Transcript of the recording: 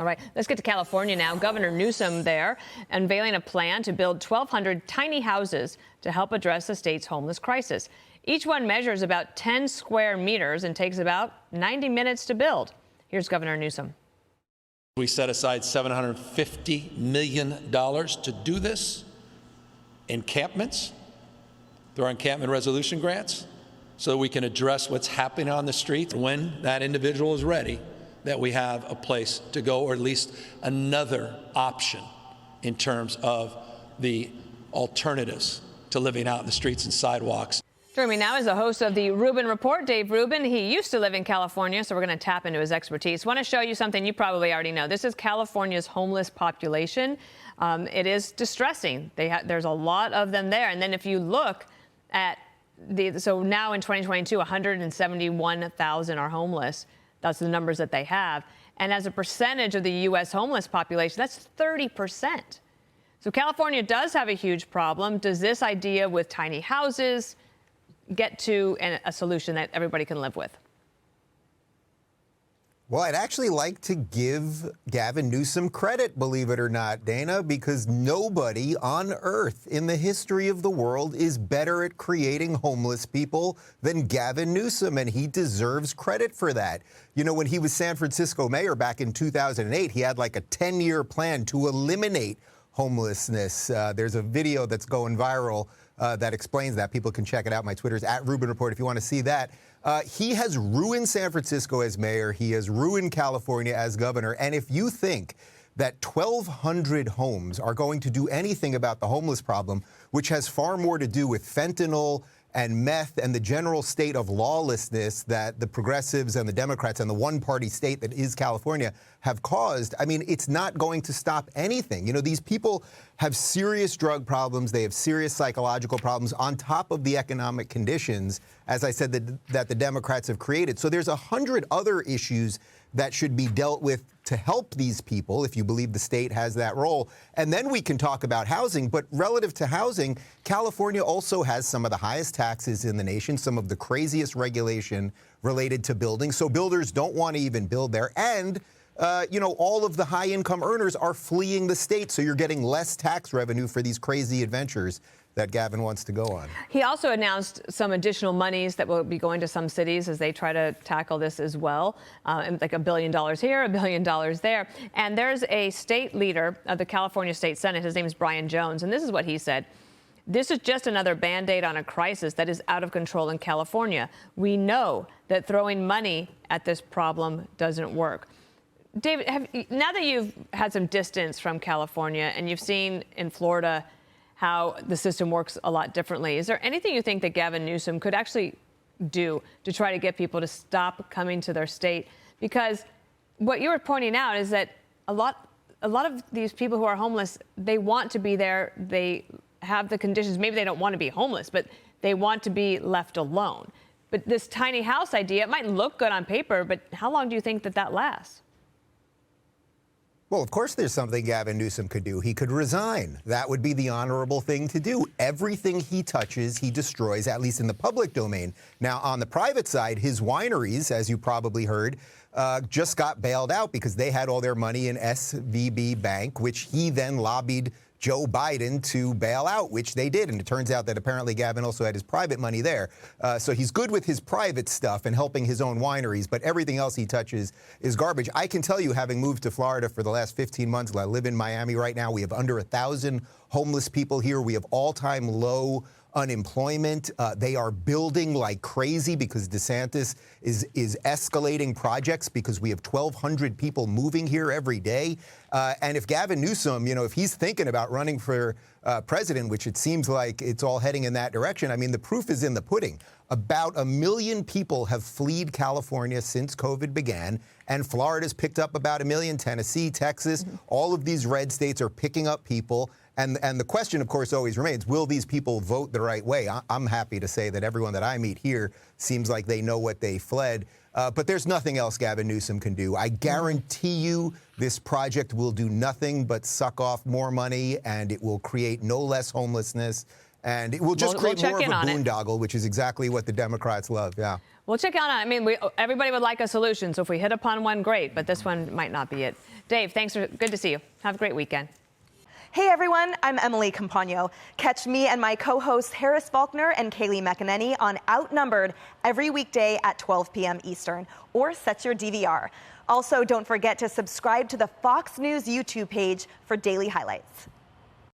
All right, let's get to California now. Governor Newsom there unveiling a plan to build 1,200 tiny houses to help address the state's homeless crisis. Each one measures about 10 square meters and takes about 90 minutes to build. Here's Governor Newsom. We set aside $750 million to do this. Encampments, through our encampment resolution grants, so that we can address what's happening on the streets when that individual is ready, that we have a place to go, or at least another option in terms of the alternatives to living out in the streets and sidewalks. Joining me now is the host of the Rubin Report, Dave Rubin. He used to live in California, so we're going to tap into his expertise. Want to show you something you probably already know. This is California's homeless population. It is distressing. There's a lot of them there. And then if you look at so now in 2022, 171,000 are homeless. That's the numbers that they have. And as a percentage of the U.S. homeless population, that's 30%. So California does have a huge problem. Does this idea with tiny houses get to a solution that everybody can live with? Well, I'd actually like to give Gavin Newsom credit, believe it or not, Dana, because nobody on earth in the history of the world is better at creating homeless people than Gavin Newsom, and he deserves credit for that. You know, when he was San Francisco mayor back in 2008, he had like a 10-year plan to eliminate homelessness. There's a video that's going viral that explains that. People can check it out. My Twitter's @Rubin Report if you want to see that. He has ruined San Francisco as mayor. He has ruined California as governor. And if you think that 1,200 homes are going to do anything about the homeless problem, which has far more to do with fentanyl and meth and the general state of lawlessness that the progressives and the Democrats and the one-party state that is California have caused, I mean, it's not going to stop anything. You know, these people have serious drug problems. They have serious psychological problems on top of the economic conditions, as I said, that the Democrats have created. So there's 100 other issues that should be dealt with to help these people, if you believe the state has that role. And then we can talk about housing. But relative to housing, California also has some of the highest taxes in the nation, some of the craziest regulation related to building. So builders don't want to even build there. And you know, all of the high-income earners are fleeing the state, so you're getting less tax revenue for these crazy adventures that Gavin wants to go on. He also announced some additional monies that will be going to some cities as they try to tackle this as well, like $1 billion here, $1 billion there. And there's a state leader of the California State Senate. His name is Brian Jones, and this is what he said. This is just another Band-Aid on a crisis that is out of control in California. We know that throwing money at this problem doesn't work. David, now that you've had some distance from California and you've seen in Florida how the system works a lot differently, is there anything you think that Gavin Newsom could actually do to try to get people to stop coming to their state? Because what you were pointing out is that a lot of these people who are homeless, they want to be there. They have the conditions. Maybe they don't want to be homeless, but they want to be left alone. But this tiny house idea, it might look good on paper, but how long do you think that lasts? Well, of course there's something Gavin Newsom could do. He could resign. That would be the honorable thing to do. Everything he touches, he destroys, at least in the public domain. Now, on the private side, his wineries, as you probably heard, just got bailed out because they had all their money in SVB Bank, which he then lobbied Joe Biden to bail out, which they did. And it turns out that apparently Gavin also had his private money there. So he's good with his private stuff and helping his own wineries, but everything else he touches is garbage. I can tell you, having moved to Florida for the last 15 months, I live in Miami right now. We have under 1,000 homeless people here. We have all-time low unemployment. They are building like crazy because DeSantis is escalating projects because we have 1,200 people moving here every day. And if Gavin Newsom, you know, if he's thinking about running for president, which it seems like it's all heading in that direction, I mean, the proof is in the pudding. About 1 million people have fled California since COVID began, and Florida's picked up about 1 million. Tennessee, Texas, all of these red states are picking up people. And the question, of course, always remains, will these people vote the right way? I'm happy to say that everyone that I meet here seems like they know what they fled. But there's nothing else Gavin Newsom can do. I guarantee you this project will do nothing but suck off more money, and it will create no less homelessness. And it will just We'll create check more of in a on it. boondoggle, which is exactly what the Democrats love. Yeah. We'll check out on it. I mean, everybody would like a solution, so if we hit upon one, great, but this one might not be it. Dave, thanks. Good to see you. Have a great weekend. Hey everyone, I'm Emily Campagno. Catch me and my co-hosts Harris Faulkner and Kaylee McEnany on Outnumbered every weekday at 12 p.m. Eastern, or set your DVR. Also, don't forget to subscribe to the Fox News YouTube page for daily highlights.